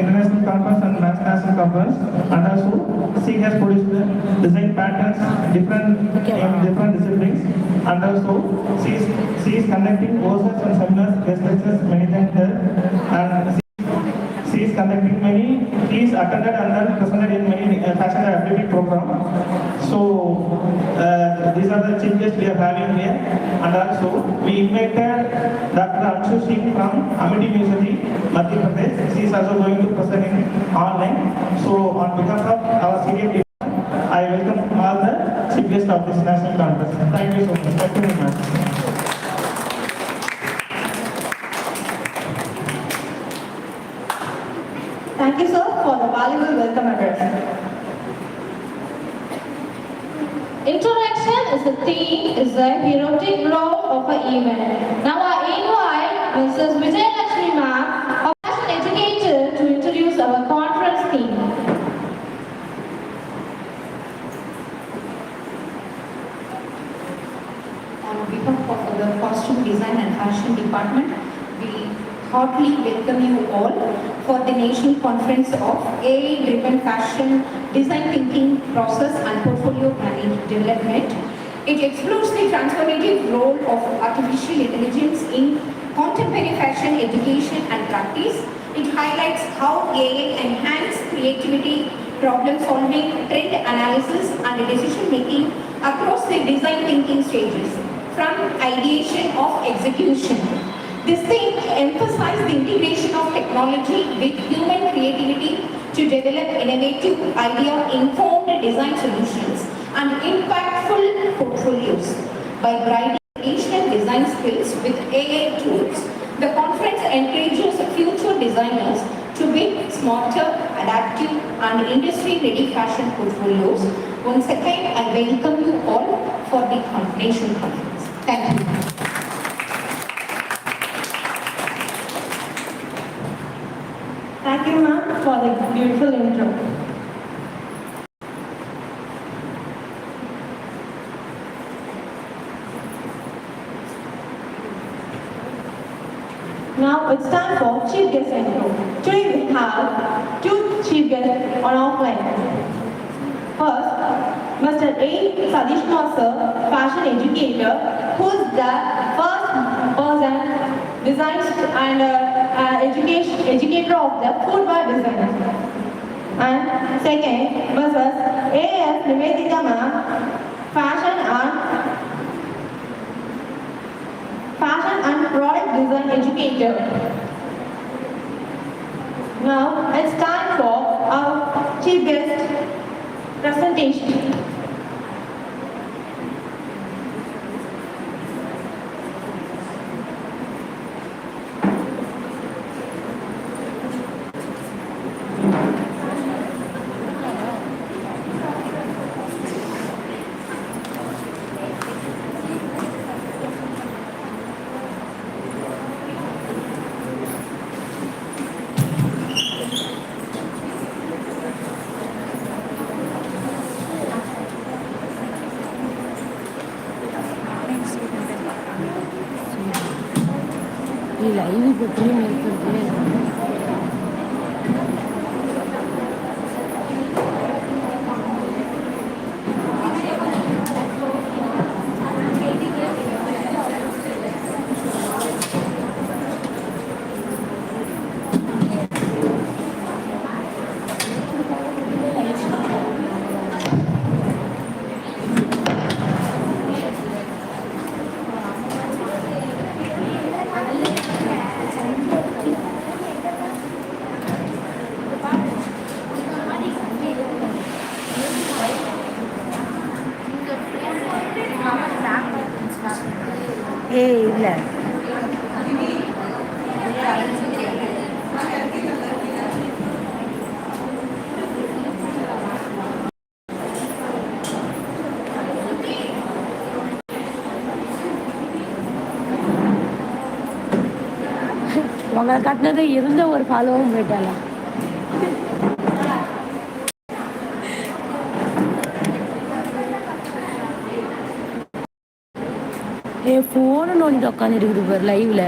international conference and national conference, and also she has produced design patterns in different disciplines, and also she is conducting courses and seminars, guest lectures many times there, and she is conducting many. She is attended and then presented in many fashion activity program. So these are the chief guests we are having here, and also we invited Dr. Anshu Singh from Amity University, Madhya Pradesh. She is also going to present in online. So on behalf of our senior team, I welcome all the chief guests of this national conference. Thank you so much. Thank you very much. Thank you, sir, for the valuable welcome address. Introduction is the theme, is the heroic role of an event. Now I invite Mrs. Vijayalakshmi ma'am, a fashion educator, to introduce our conference theme. On behalf of the costume design and fashion department, we heartily welcome you all for the national conference of AI-driven fashion design thinking process and portfolio planning development. It explores the transformative role of artificial intelligence in contemporary fashion education and practice. It highlights how AI enhances creativity, problem solving, trend analysis and decision making across the design thinking stages, from ideation of execution. This theme emphasizes the integration of technology with human creativity to develop innovative, idea-informed design solutions and impactful portfolios. By blending traditional design skills with AI tools, the conference encourages future designers to build smarter, adaptive, and industry-ready fashion portfolios. Once again, I welcome you all for the national conference. Thank you. Thank you, ma'am, for the beautiful intro. Now it's time for chief guest intro. Today we have two chief guests on our line. First, Mr. A. Sadish Sir, fashion educator, who is the first person designs and educator of the footwear design. And second, Mrs. A.S. Nivedita ma'am, fashion and product design educator. Now it's time for our chief guest presentation. live எப்படி இருக்கிறது இல்லை உங்களை கட்டினது இருந்த ஒரு ஃபாலோவும் போயிட்டாலாம் phone நோண்டிட்டு உட்காந்துருக்குது பாரு லைவ்ல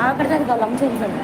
అక్కడ దానికి వాళ్ళు అమ్ముతారు.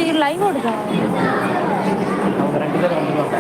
இது லைவ் ஓடுதா? அவங்க 2 பேரும் வந்துருவாங்க.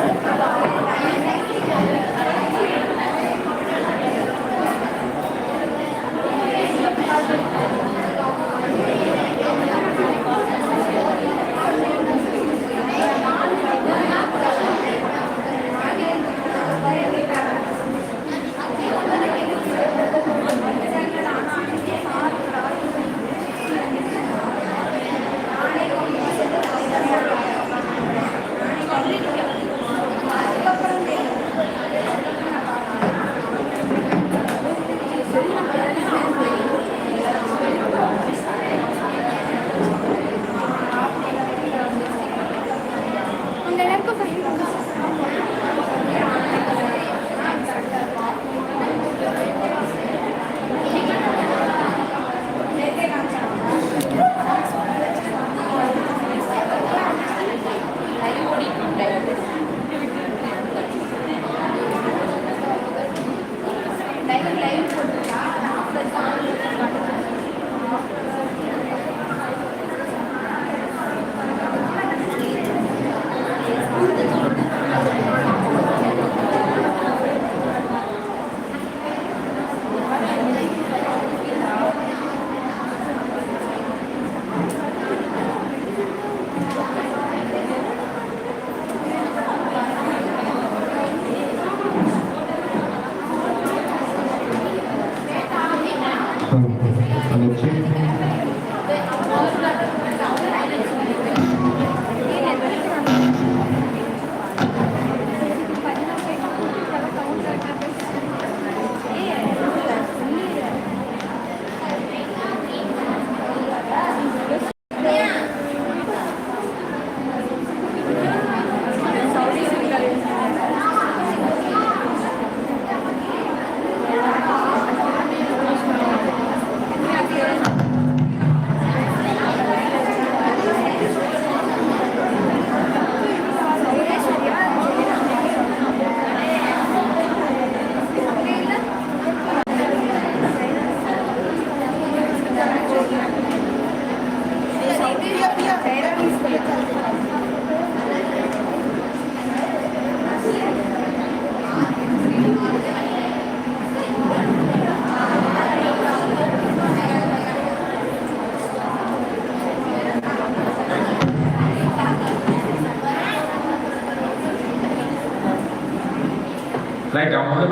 Right, அவங்க வந்து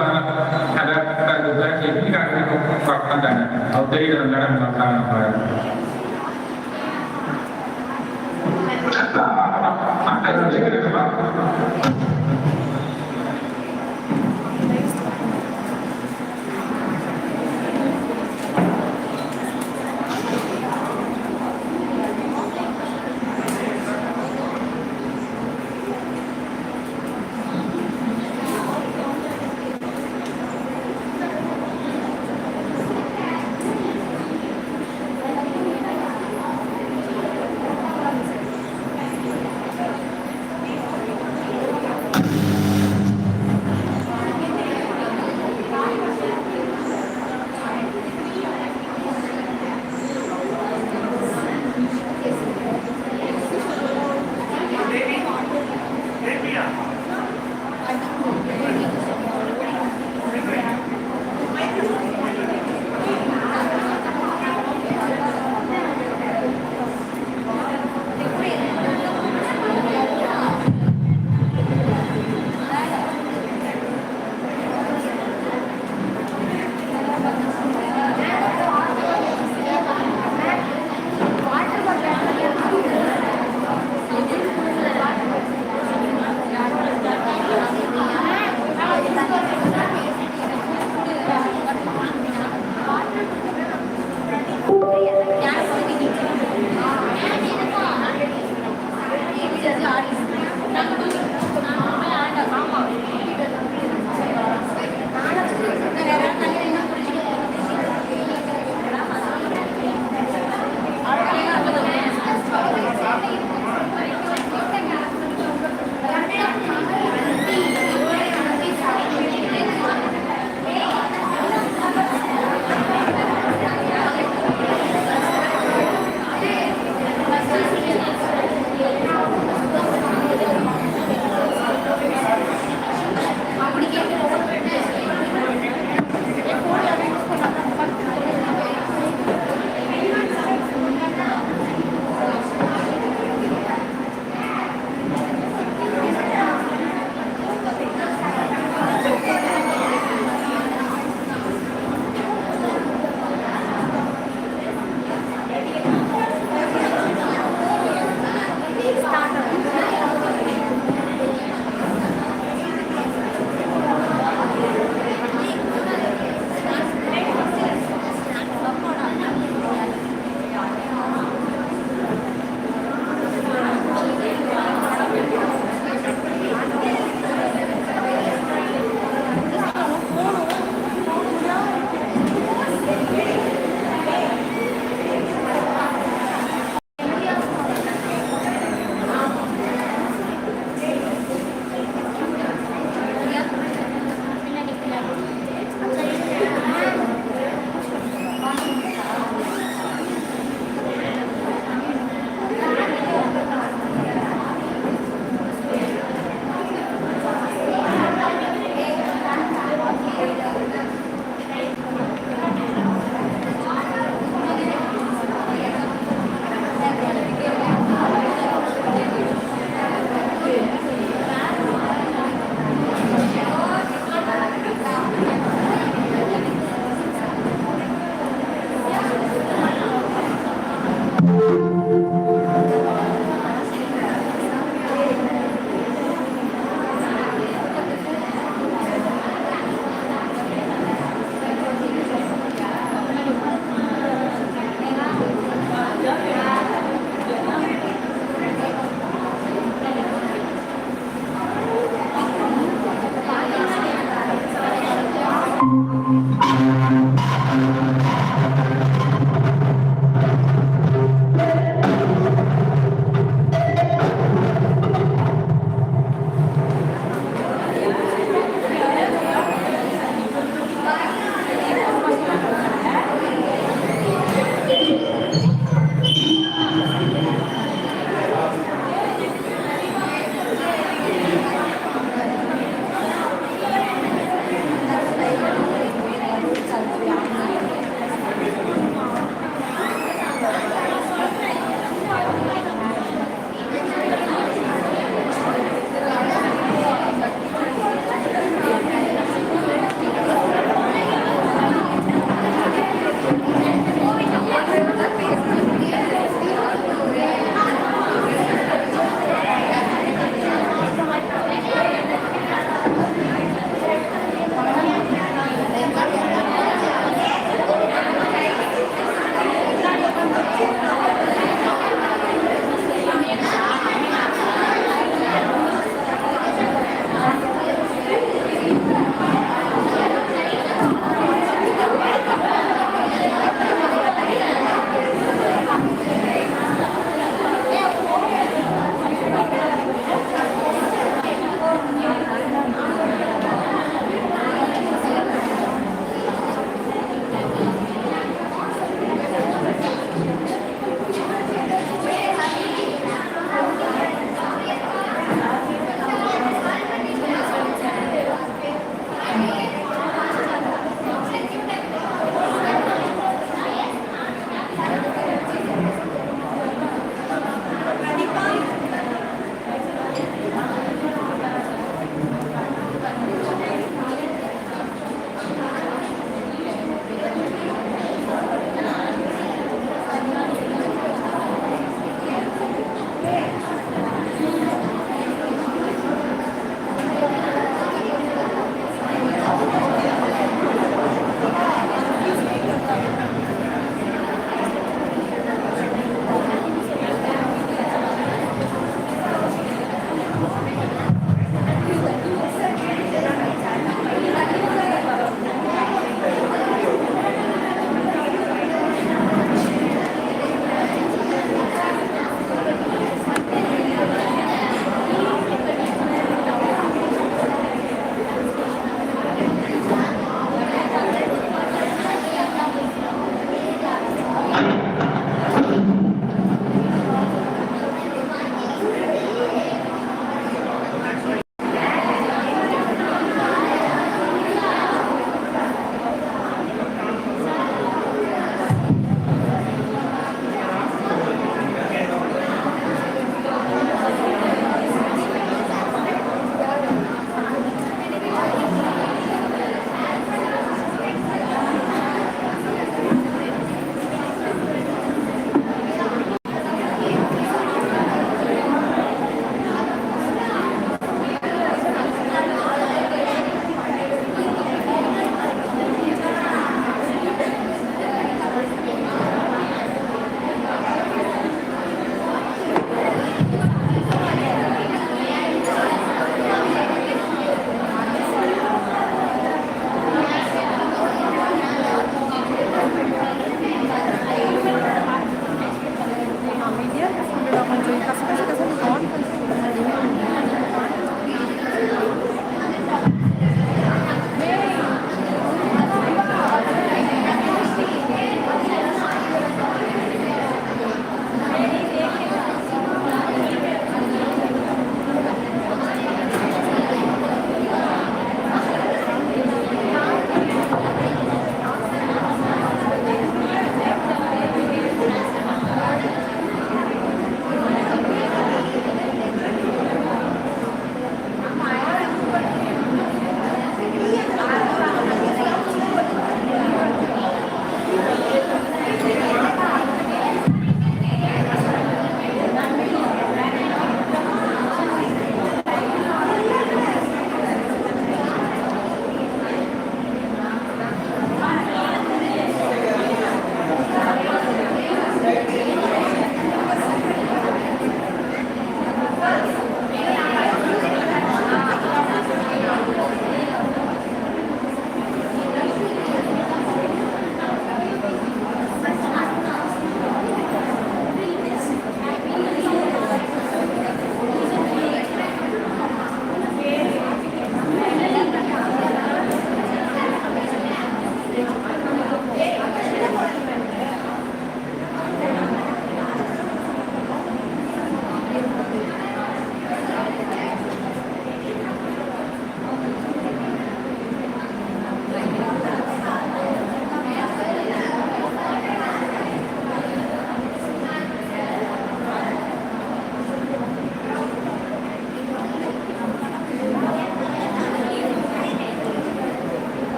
எப்படி காட்டாங்க அவர் தெரியுற மேடம்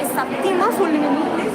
சத்தியமாக சொல்லுங்க நீங்களே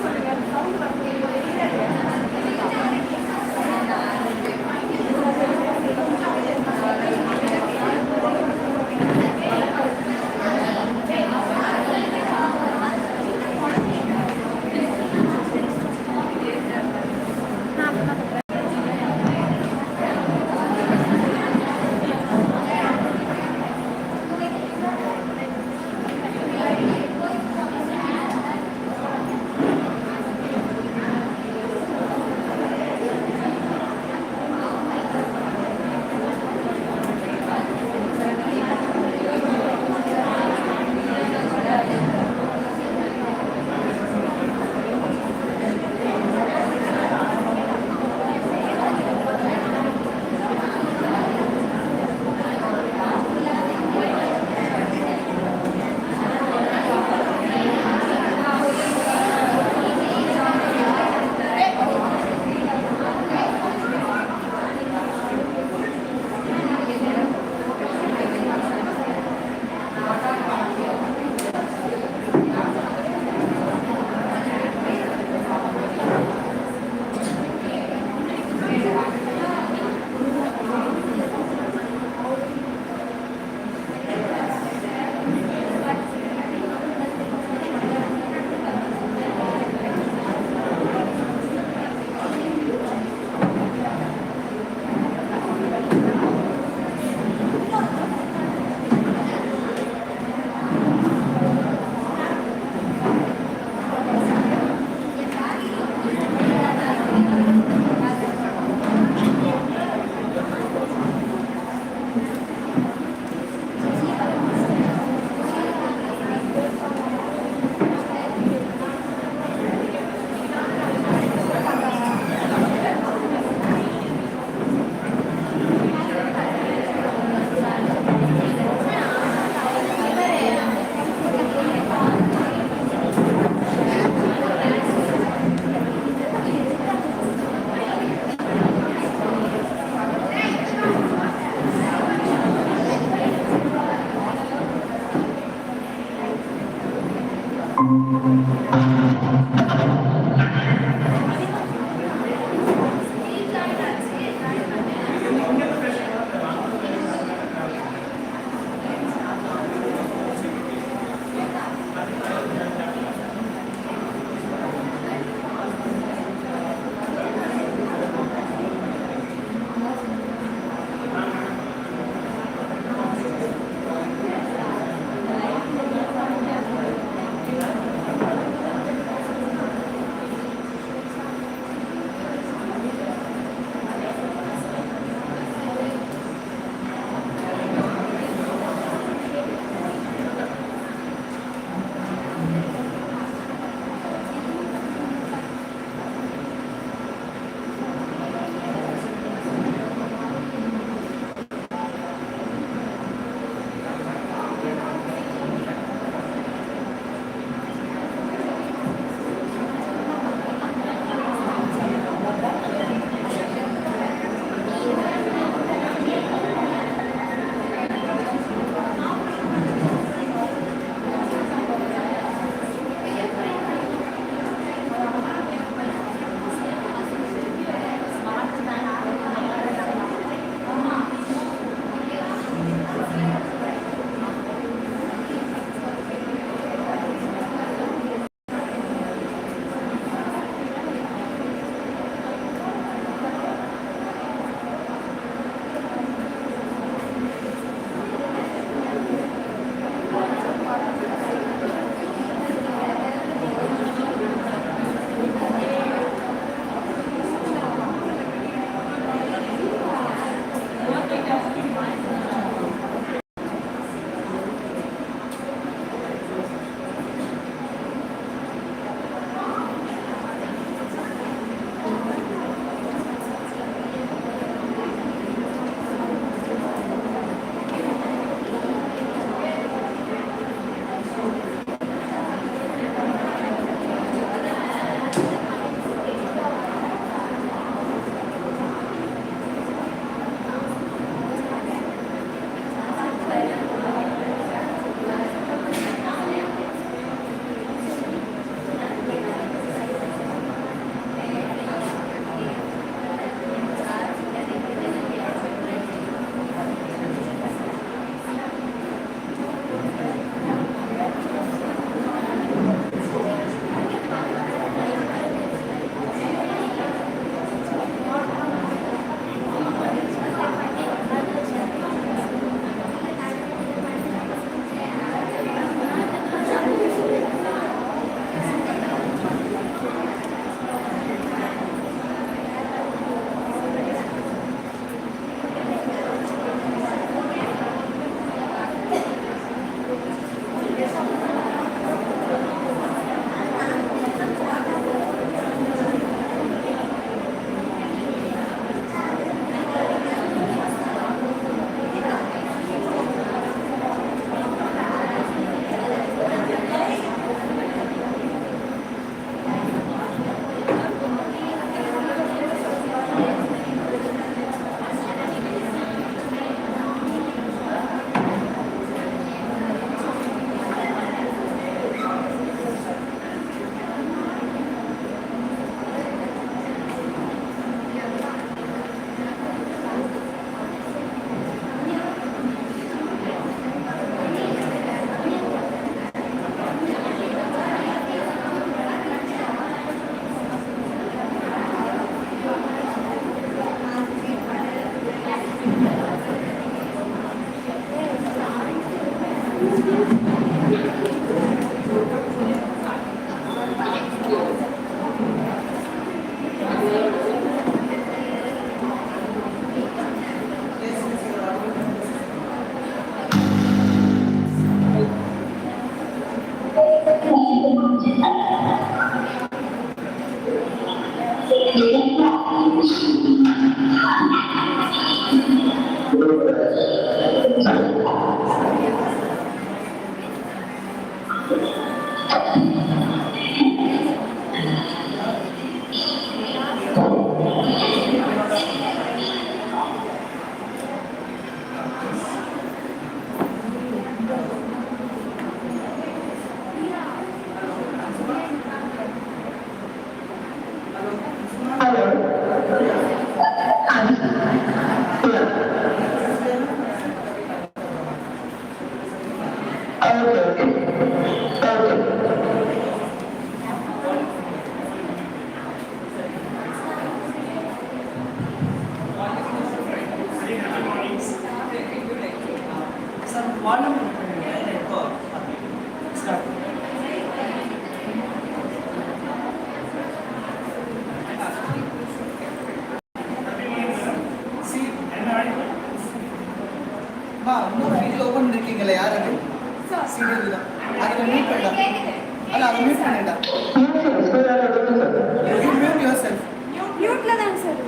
unmute பண்ணிடா. You mute yourself. மியூட்ல தான் sir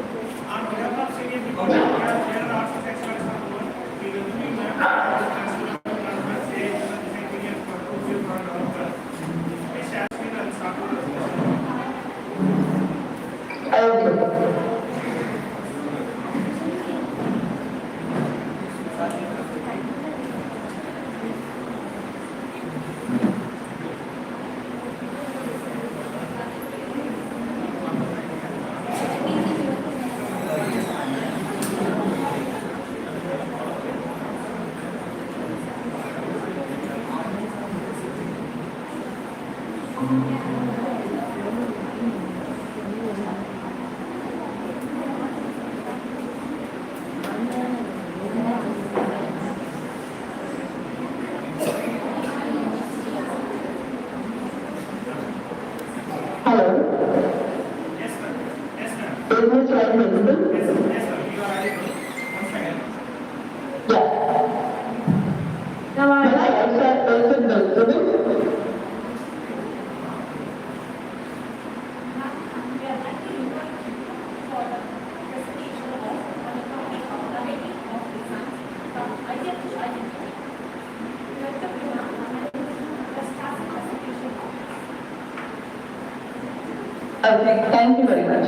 Okay, thank you very much.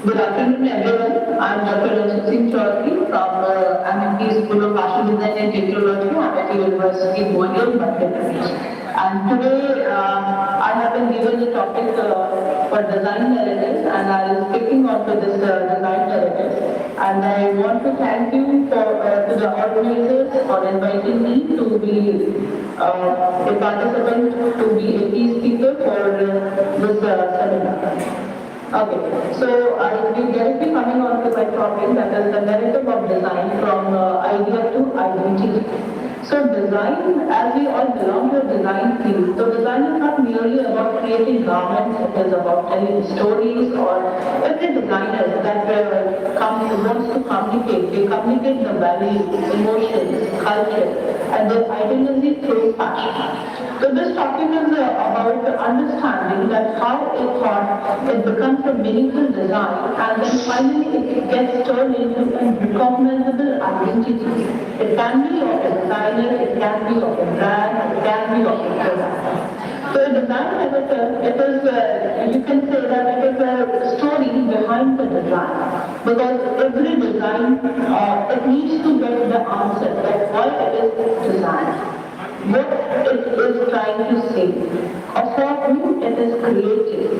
Good afternoon, everyone. I'm Dr. Singh Chaudhary from MMT School of Fashion Design and Technology, MIT University, Gwalior, Madhya Pradesh. And today I have been given the topic for design narratives, and I was picking on to this design narratives. And I want to thank you to the organizers for inviting me to be a participant, to be a key speaker for this seminar. Okay, so I will be directly coming on to my topic, that is the narrative of design from idea to identity. So design, as we all belong to a design field, so design is not merely about creating garments, it is about telling stories, or every designer that wants to communicate, they communicate the values, emotions, culture, and their identity through fashion. So this topic is about understanding that how a thought, it becomes a meaningful design, and then finally it gets turned into a recognizable identity. It can be of a designer, it can be of a brand, it can be of a product. So a design narrative, it is, you can say that it is a story behind the design. Because every design, it needs to get the answer that why it is designed, what it is trying to say, or for whom it is created,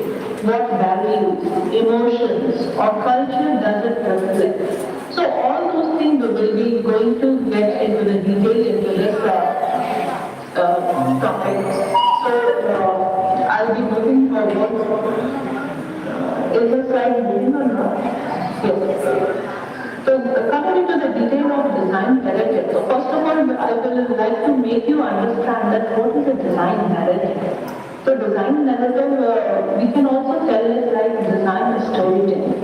what values, emotions, or culture does it represent. So all those things we will be going to get into the detail into this topic. So I'll be moving forward. Is the slide moving or not? Yes. So coming into the detail of design narrative. So first of all, I will like to make you understand that what is a design narrative. So design narrative, we can also tell it like design storytelling.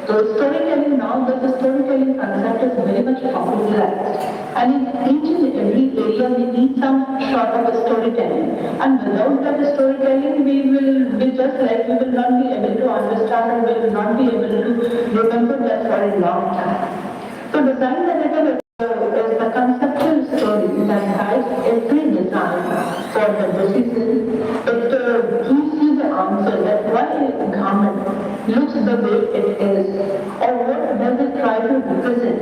So storytelling now, the storytelling concept is very much popularized. And in each and every area we need some sort of a storytelling. And without that storytelling, we will be just like, we will not be able to understand and we will not be able to remember that for a long time. So design narrative is the conceptual story that guides every design for the decision. It gives you the answer that why a garment looks the way it is, or what does it try to represent.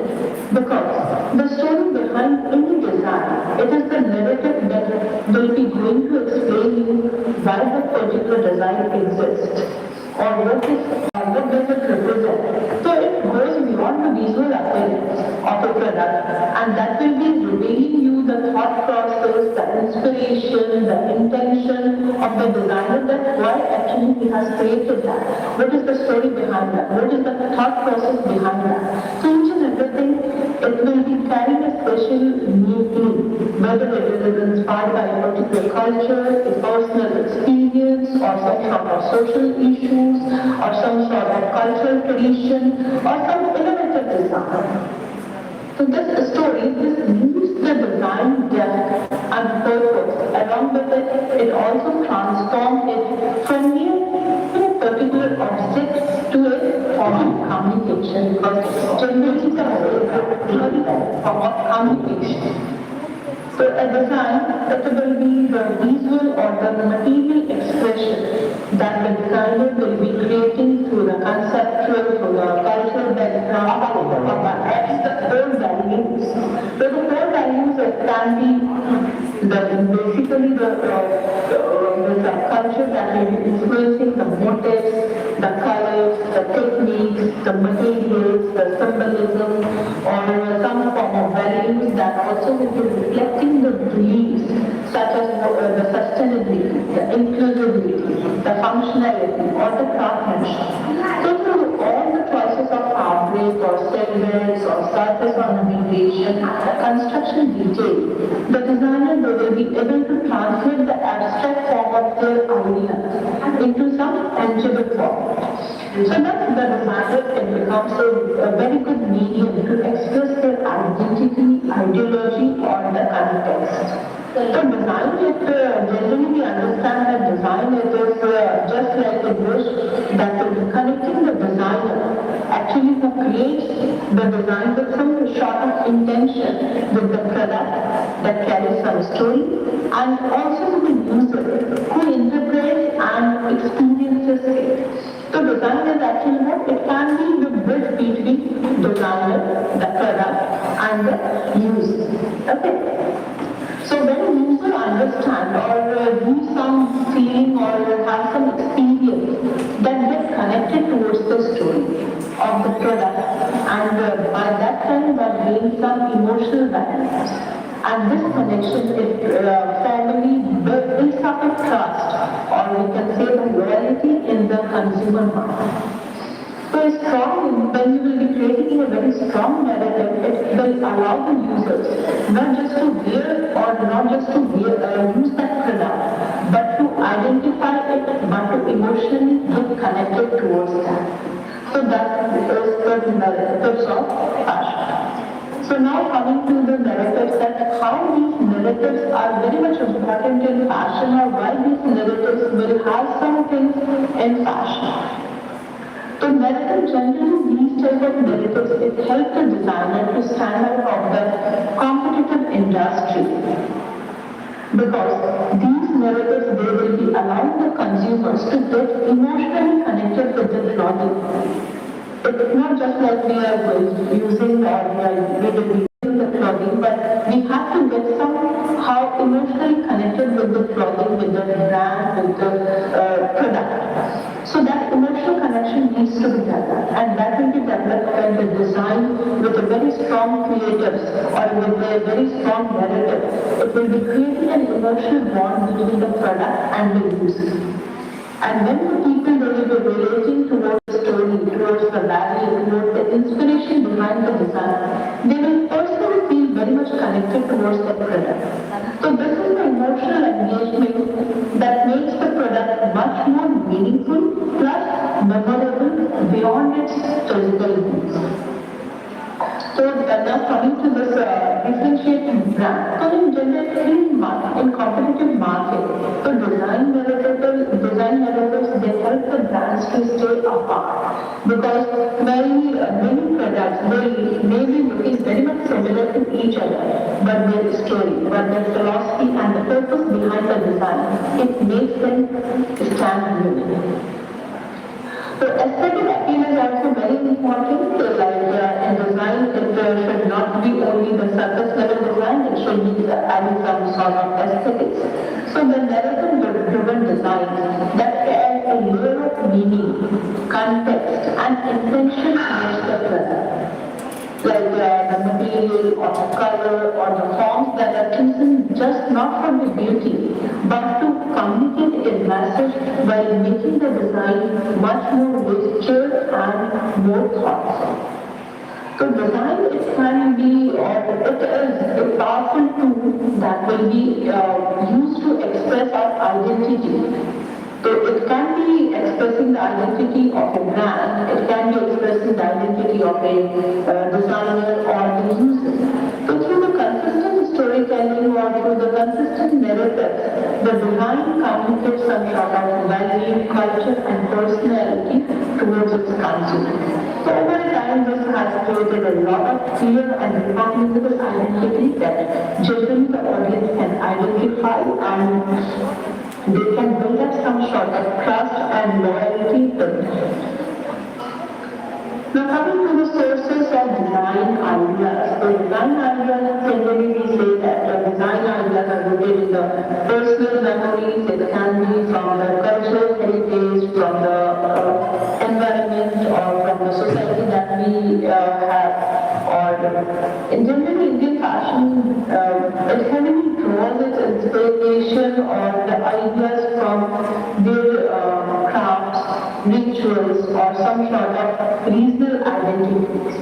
Because the story behind any design, it is the narrative that will be going to explain you why the particular design exists, or what does it represent. So it goes beyond the visual appearance of a product, and that will be revealing you the thought process, the inspiration, the intention of the designer, that why actually he has created that. What is the story behind that? What is the thought process behind that? So each and everything, it will be carrying a special meaning, whether it is inspired by a particular culture, a personal experience, or some sort of social issues, or some sort of cultural tradition, or some innovative design. So this story, this leaves the design depth and purpose. Along with it, it also transforms it from mere particular object to a form of communication, because it's generally the form of communication. So a design, it will be the visual or the material expression that the designer will be creating through the conceptual, through the cultural background, and the core values. So the core values can be basically the culture that will be influencing the motives, the colors, the techniques, the materials, the symbolism, or some form of values that also will be reflecting the beliefs such as the sustainability, the inclusivity, the functionality, or the craftsmanship. So through all the choices of fabric or silhouettes or surface ornamentation, the construction detail, the designer will be able to translate the abstract form of their idea into some tangible form. So that the designer can become a very good medium to express their identity, ideology, or the context. So design, generally we understand that design is just like a bridge that will be connecting the designer, actually who creates the design with some sort of intention with the product that carries some story, and also with the user who interprets and experiences it. So design is actually what? It can be the bridge between designer, the product, and the user. Okay. So when a user understand or do some feeling or have some experience, then get connected towards the story of the product, and by that time by gain some emotional values. And this connection is formally builds up a trust, or we can say the loyalty in the consumer mind. So a strong, when you will be creating a very strong narrative, it will allow the users not just to wear or not just to use that product, but to identify it, but to emotionally get connected towards that. So that is the narratives of fashion. So now coming to the narratives, that how these narratives are very much important in fashion, or why these narratives will have some things in fashion. So narrative, generally these type of narratives, it helps the designer to stand out of the competitive industry, because these narratives, they will be allowing the consumers to get emotionally connected with the clothing. It's not just like we are using or we will be using the clothing, but we have to get somehow emotionally connected with the clothing, with the brand, with the product. So that emotional connection needs to be developed, and that will be developed when the design with a very strong creatives or with a very strong narrative, it will be creating an emotional bond between the product and the user. And when the people will be relating towards the story, towards the value, towards the inspiration behind the design, they will personally feel very much connected towards the product. So this is the emotional engagement that makes the product much more meaningful plus memorable beyond its physical use. So now coming to this differentiating brand. So in general, in competitive market, so design narratives, they help the brands to stay apart, because many products, they may be looking very much similar to each other, but their story, but their philosophy and the purpose behind the design, it makes them stand unique. So aesthetic appeal is also very important. So like in design, it should not be only the surface level design, it should be adding some sort of aesthetics. So the narrative-driven design that adds a layer of meaning, context, and intention towards the product. Like the material or the color or the forms that are chosen just not for the beauty, but to communicate a message while making the design much more richer and more thoughtful. So design, it can be, or it is a powerful tool that will be used to express our identity. So it can be expressing the identity of a brand, it can be expressing the identity of a designer or the user. So through the consistent storytelling or through the consistent narrative, the design communicates some sort of value, culture and personality towards its consumer. So over time, this has created a lot of clear and recognizable identity that generally the audience can identify, and they can build up some sort of trust and loyalty with it. Now coming to the sources of design ideas. So design ideas, generally we say that design ideas are rooted in the personal memories. It can be from the cultural heritage, from the environment, or from the society that we have. Or in general Indian fashion, it heavily draws its inspiration or the ideas from their crafts, rituals, or some sort of regional identities.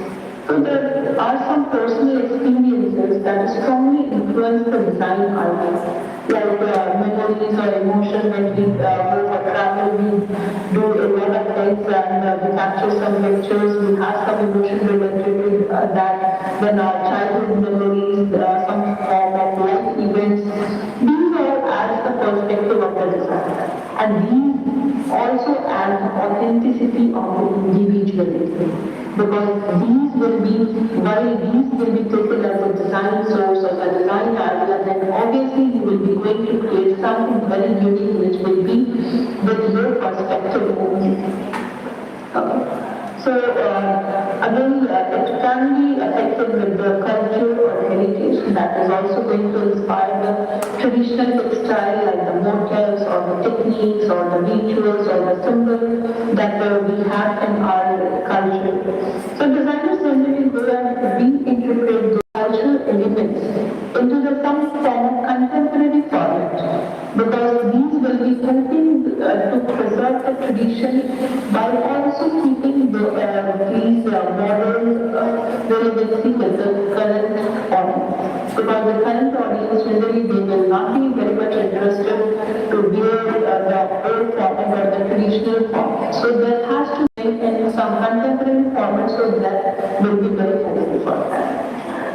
So there are some personal experiences that strongly influence the design idea, like memories or emotion when we go for travel, we do a lot of things and we capture some pictures, we have some emotion related to that, then our childhood memories, some form of life events, these all add the perspective of the design. And these also add authenticity of the individuality, because these will be, while these will be taken as a design source or a design idea, then obviously you will be going to create something very unique which will be with your perspective only. Okay. So again, it can be affected with the culture or heritage that is also going to inspire the traditional textile, like the motifs or the techniques or the rituals or the symbols that we have in our culture. So designers generally go and reinterpret the cultural elements into the some form of contemporary format, because these will be helping to preserve the tradition by also keeping these modern relevancy with the current audience. Because the current audience generally they will not be very much interested to wear the old format or the traditional format. So there has to be in some contemporary format, so that will be very helpful for that.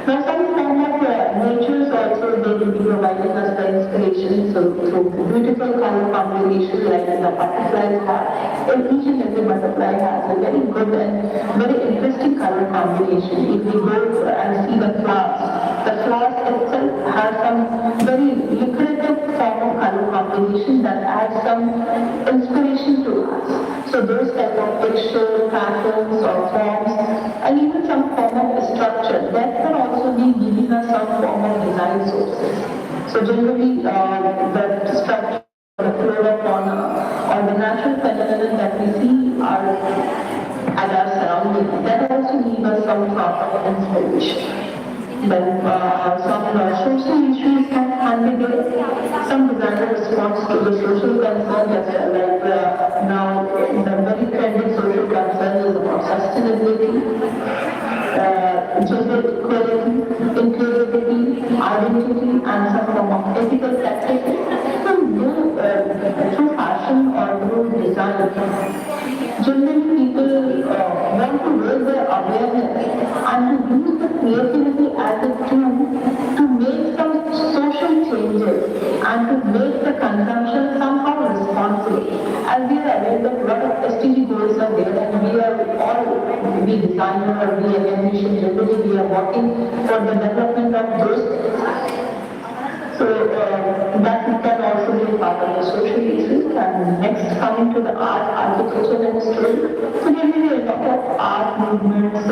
Now some form of natures also they will be providing us the inspiration, so through beautiful color combination like the butterflies have. And each and every butterfly has a very good and very interesting color combination. If we go and see the flowers itself has some very lucrative form of color combination that adds some inspiration to us. So those type of texture, patterns or forms, and even some form of structure that can also be giving us some form of design sources. So generally the structure, the flora, fauna, or the natural phenomena that we see are at our surroundings, that also give us some sort of inspiration. Then some social issues can be there. Some designer response to the social concern, like now the very trending social concern is about sustainability, gender equality, inclusivity, identity, and some form of ethical practices. Through fashion or through design, generally people want to raise their awareness and to use the creativity as a tool to make some social changes and to make the consumption somehow responsible. As we are aware that a lot of SDG goals are there, and we are all, we designer or we academician, generally we are working for the development of those things. So that can also be part of the social issues. And next, coming to the art, architecture and history. So generally a lot of art movements, a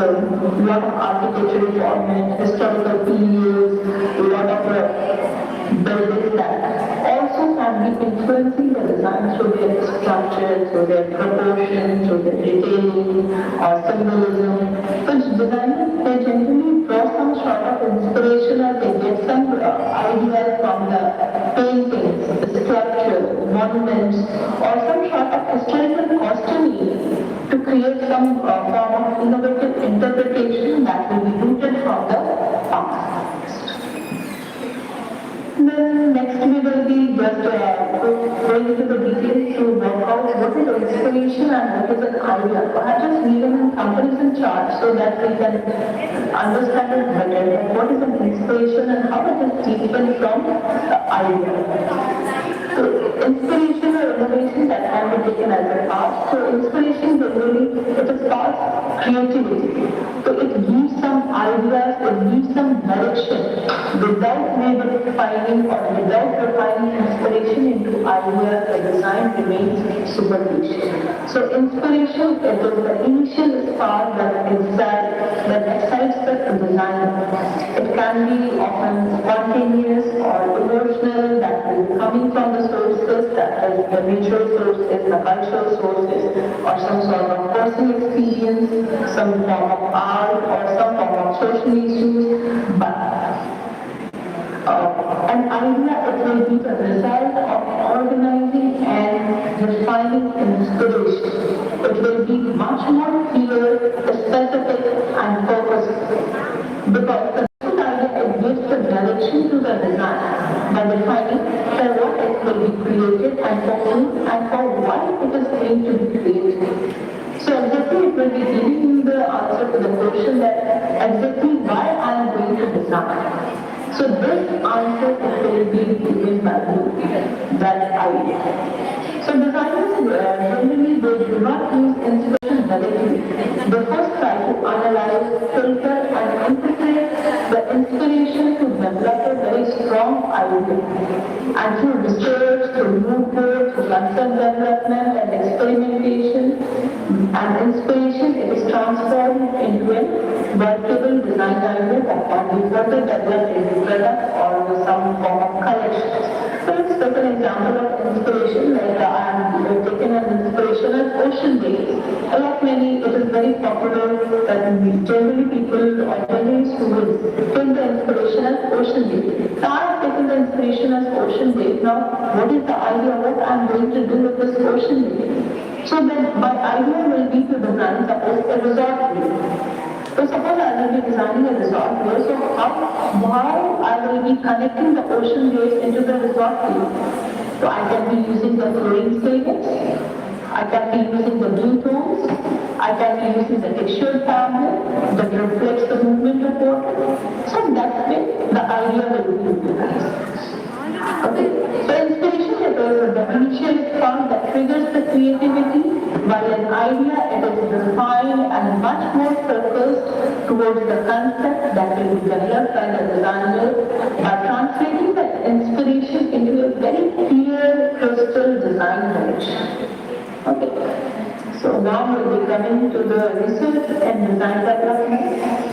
lot of architecture formats, historical periods, a lot of buildings that also can be influencing the design through their structure, through their proportion, through their detailing or symbolism. So designers, they generally draw some sort of inspiration or they get some ideas from the paintings, the sculpture, monuments, or some sort of historical costuming to create some form of innovative interpretation that will be rooted from the past. Then next we will be just going into the details to work out what what is inspiration and what is an idea. Perhaps just given in comparison chart so that we can understand it better. What is an inspiration and how it is different from the idea. So inspiration or innovation that can be taken as a part. So inspiration generally it is part creativity. So it gives some ideas, it gives some direction without maybe defining or without refining inspiration into ideas. The design remains superficial. So inspiration it is the initial spark that excites the designer. It can be often spontaneous or emotional, that is coming from the sources, that is the natural sources, the cultural sources, or some sort of personal experience, some form of art, or some form of social issues. But an idea, it will be the result of organizing and defining inspiration. It will be much more clear, specific, and purposeful. Because the good idea, it gives the direction to the design by defining for what it will be created and for whom and for why it is going to be created. So exactly it will be giving you the answer to the question that exactly why I am going to design. So this answer will be given by that idea. So designers generally they do not use inspiration directly. They first try to analyze, filter and interpret the inspiration to develop a very strong idea. And through research, through movement, through concept development and experimentation and inspiration, it is transformed into a workable design idea that can be further developed into products or some form of collection. So let's take an example of inspiration, like I am taking an inspiration of ocean waves. A lot many, it is very popular that generally people or generally students take the inspiration as ocean waves. Now I have taken the inspiration as ocean wave. Now what is the idea what I am going to do with this ocean wave? So then my idea will be to design suppose a resort wave. So suppose I will be designing a resort here, so how I will be connecting the ocean waves into the resort view. So I can be using the flowing statements, I can be using the blue tones, I can be using the textured fabric that reflects the movement of water. So that way the idea will be utilized. Okay, so inspiration it is the initial spark that triggers the creativity, while an idea it is refined and much more focused towards the concept that will be developed by the designer by translating that inspiration into a very clear crystal design direction. Okay, so now we'll be coming to the research and design development.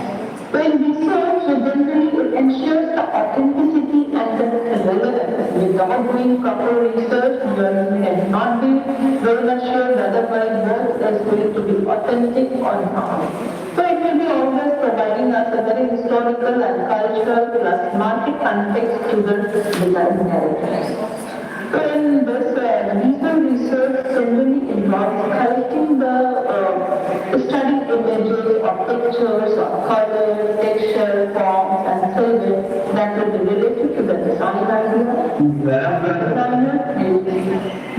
So in research, generally it ensures the authenticity and the relevance. Without doing proper research, you cannot be very much sure whether my work is going to be authentic or not. So it will be always providing us a very historical and cultural plus market context to the design narrative. So in this research generally involves collecting the studying images of pictures of colors, texture, forms and silhouette that will be related to the design idea. The designer is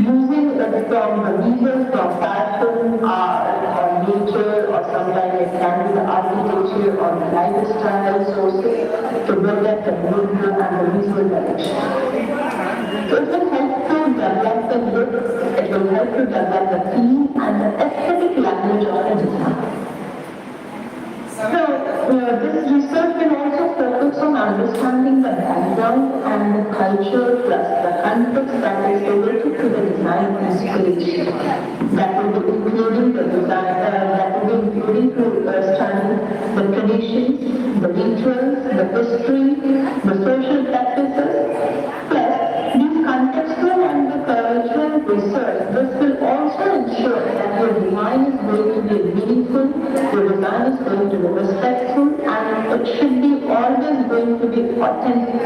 using it from the visuals from fashion, art or nature or sometimes it can be the architecture or the lifestyle sources to build up the movement and the visual direction. So it will help to develop the look, it will help to develop the theme and the aesthetic language of the design. So this research will also focus on understanding the background and the culture plus the context that is related to the design inspiration. That will be including the design, that will be including to study the traditions, the rituals, the history, the social practices, plus these contextual and the cultural research. This will also ensure that your design is going to be meaningful, your design is going to be respectful, and it should be always going to be authentic.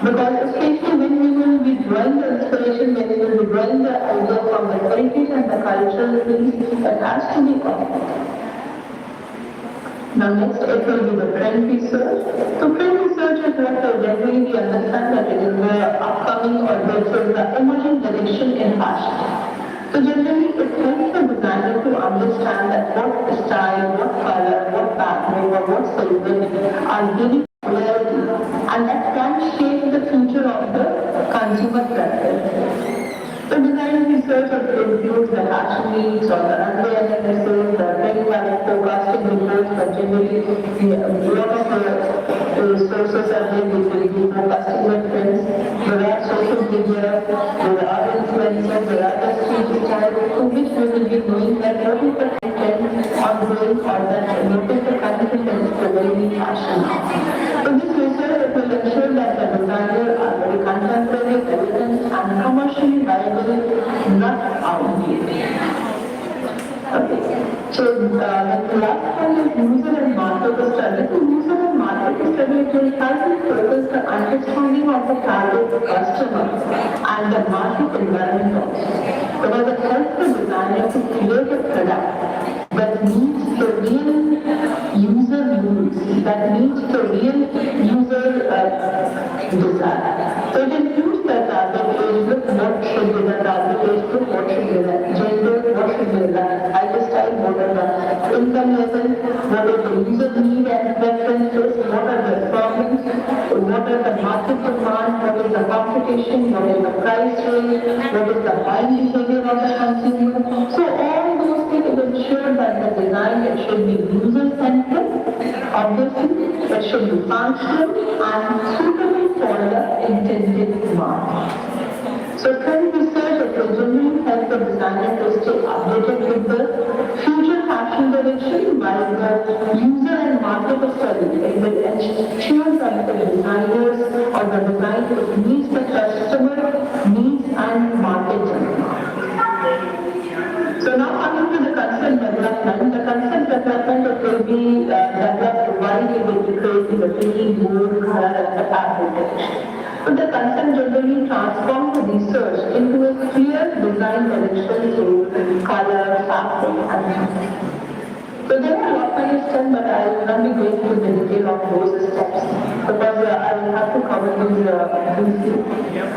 Because especially when we will be drawing the inspiration, when we will be drawing the idea from the heritage and the cultural piece, it has to be authentic. Now next it will be the trend research. So trend research is what generally we understand that it is the upcoming or the emerging direction in fashion. So So generally, it helps the designer to understand that what style, what color, what pattern, or what silhouette are giving clarity, and that can shape the future of the consumer preference. So design research includes the fashion needs or the runway analysis, the trend forecasting reports, but generally a lot of sources are there which will give customer trends. There are social media, there are influencers, there are the street styles through which we will be knowing that what is the trend ongoing or that what is the current trend prevailing fashion. So this research will ensure that the designer are very contemporary, relevant and commercially viable, not outdated. Okay. So the last one is user and market study. So user and market study will help to focus the understanding of the target customer and the market environment also. Because it helps the designer to create a product that meets the real user needs, that meets the real user desire. So it includes the target age group, what should be the target age group, what should be the gender, what should be the lifestyle, what are the income level, what is the user need and preferences, what are the problems, what are the market demand, what is the competition, what is the price range, what is the buying behavior of the consumer. So all those things ensure that the design should be user-centric, obviously it should be functional and suitable for the intended market. So trend research will generally help the designer to stay updated with the future fashion direction by the user and market study. It will ensure that the designers or the design meets the customer needs and market demand. So now coming to the concept development. The concept development it will be developed while we will be creating the theme, mood, color and the fabric. But the concept generally transforms the research into a clear design direction through color, fabric and so there are a lot many steps, but I will not be going into the detail of those steps because I will have to cover these briefly.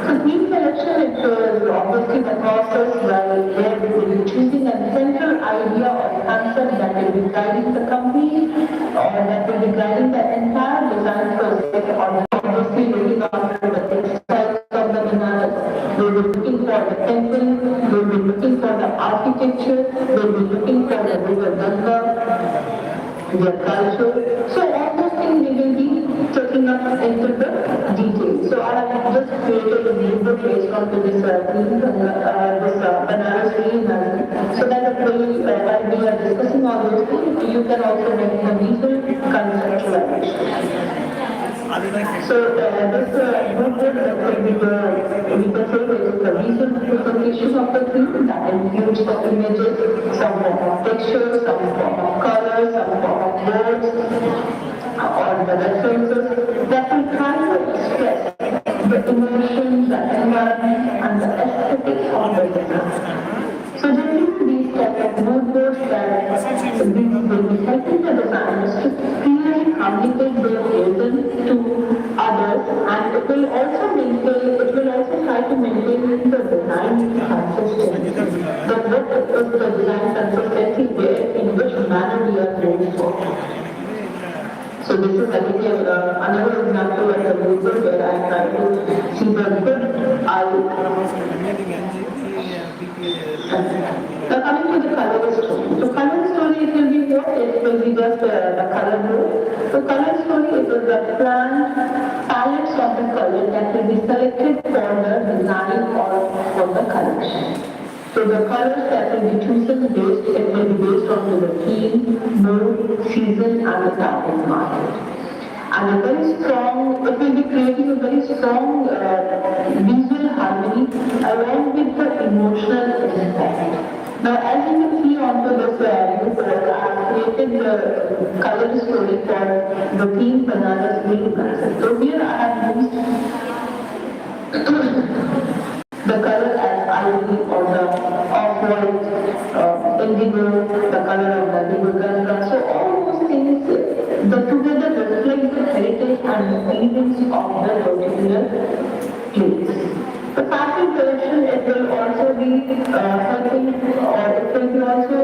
So theme selection it is obviously the process where we will be choosing a central idea or concept that will be guiding the company or that will be guiding the entire design process or obviously looking after the textiles of the bananas. We will be looking for the temple, we will be looking for the architecture, we will be looking for the river Ganga, their culture. So all those things we will be taking up into the details. So I have just created a video based on this Banaras Reel so that while we are discussing all those things, you can also make the visual conceptualization. So this mood board we can say it is a visual representation of the theme that includes the images, some form of texture, some form of color, some form of words, or the references that will try to express the emotions, the environment, and the aesthetics of the design. So generally these type of mood boards that these will be helping the designers to clearly communicate their vision to others and it will also try to maintain the design consistency. That what is the design consistency where in which manner we are going forward. So this is again another example of the mood board where I try to see the good Now coming to the color story. So color story it will be what? It will be just the color blue. So color story it is the planned palettes of the color that will be selected for the design or for the collection. So the colors that will be chosen it will be based on the theme, mood, season and the target market. And it will be creating a very strong visual harmony along with the emotional impact. Now as you can see onto this board, I have created the color story for the theme Banaras Vivekanandha. So here I have used the color as ivory or the off-white, indigo, the color of the river. So all those things together reflect the heritage and the feelings of the particular place. The fabric direction, it will also be helping, or it will be also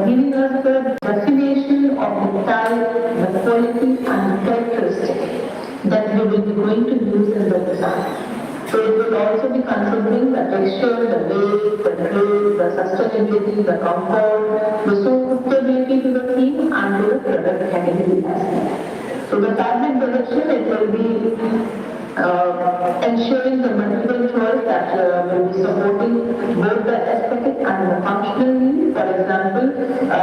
giving us the definition of the type, the quality and characteristics that we will be going to use in the design. So it will also be considering the texture, the weight, the grade, the sustainability, the comfort, the suitability to the theme and to the product category as well. So the fabric direction, it will be ensuring the multiple choice that will be supporting both the aesthetic and the functional needs. For example, if I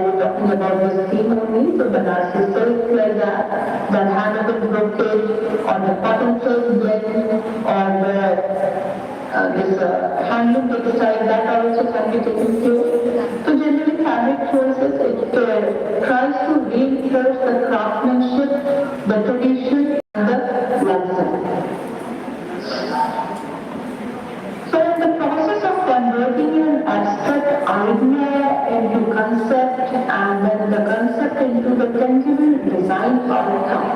were talking about this theme only, so the narcissistic like that, the handmade brocade, or the cotton silk blend, or this handloom textile, that also can be taken care. So generally fabric choices, it tries to reinforce the craftsmanship, the tradition, and the lifestyle. So in the process of converting an abstract idea into concept and then the concept into the tangible design outcome,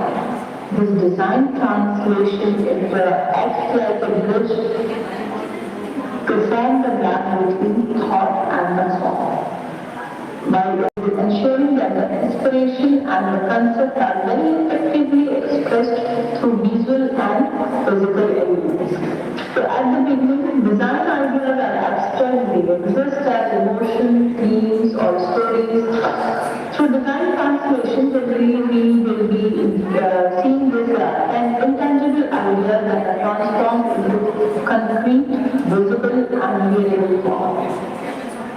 this design translation acts like a bridge to form the gap between thought and the form, by ensuring that the inspiration and the concept are very effectively expressed through visual and physical elements. So at the beginning, design ideas are abstract, they exist as emotion, themes or stories. Through design translation, generally we will be seeing this an intangible idea that are transformed into concrete, visible and wearable form.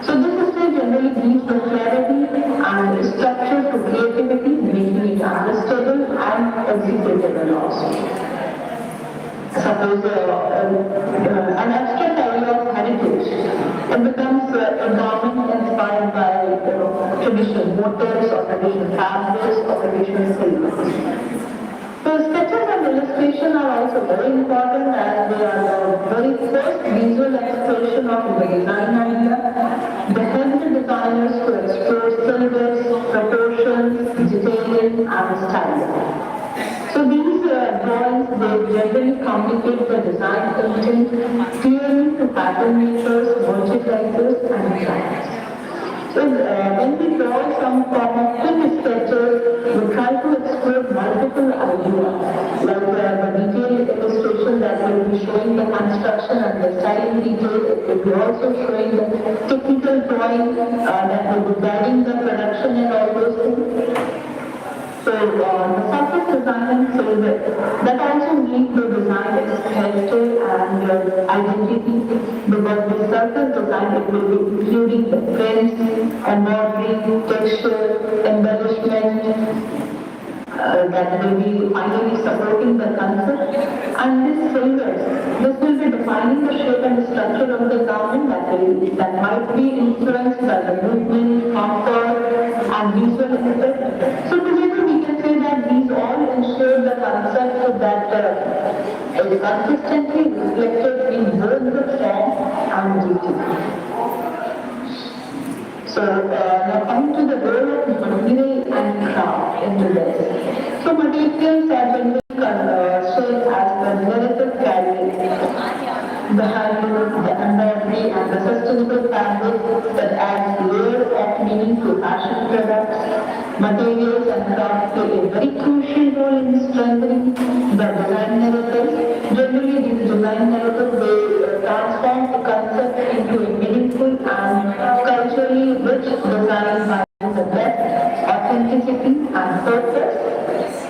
So this is generally gives the clarity and structure to creativity, making it understandable and executable also. Suppose an abstract idea of heritage, it becomes a garment inspired by traditional motifs or traditional fabrics or traditional silks. So sketches and illustration are also very important as they are the very first visual expression of the design idea. They help the designers to explore silhouettes, proportions, detailing and styling. So these drawings, they generally communicate the design intent clearly to pattern makers, merchandisers and clients. So when we draw some form of quick sketches, we try to explore multiple ideas, like the detailed illustration that will be showing the construction and the styling details. It will be also showing the technical drawing that will be guiding the production and all those things. So the surface design and silhouette, that also make the design its character and identity, because the surface design, it will be including the prints, embroidery, texture, embellishment, that will be finally supporting the concept. And this silhouette, this will be defining the shape and structure of the garment that might be influenced by the movement, comfort and visual effect. So together we can say that these all ensure the concept that is consistently reflected in both the form and detail. So now coming to the role of material and craft into this. So materials are generally shaped as the narrative carrying the handloom, the embroidery and the sustainable fabric that adds layers of meaning to fashion products. Materials and craft play a very crucial role in strengthening the design narrative. Generally these design narratives, they transform the concept into a meaningful and culturally rich design by the depth, authenticity and purpose.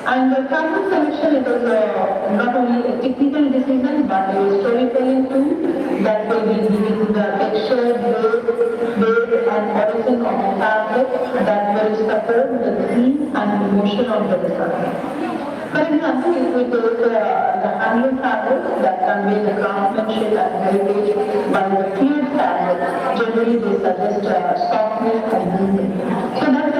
And the fabric selection, it is not only a technical decision but a storytelling tool that will be giving the texture, weight and origin of the fabric that will support the theme and emotion of the design. For example, if we take the handloom fabric that convey the craftsmanship and heritage, while the fluid fabric generally they suggest softness and movement. So that's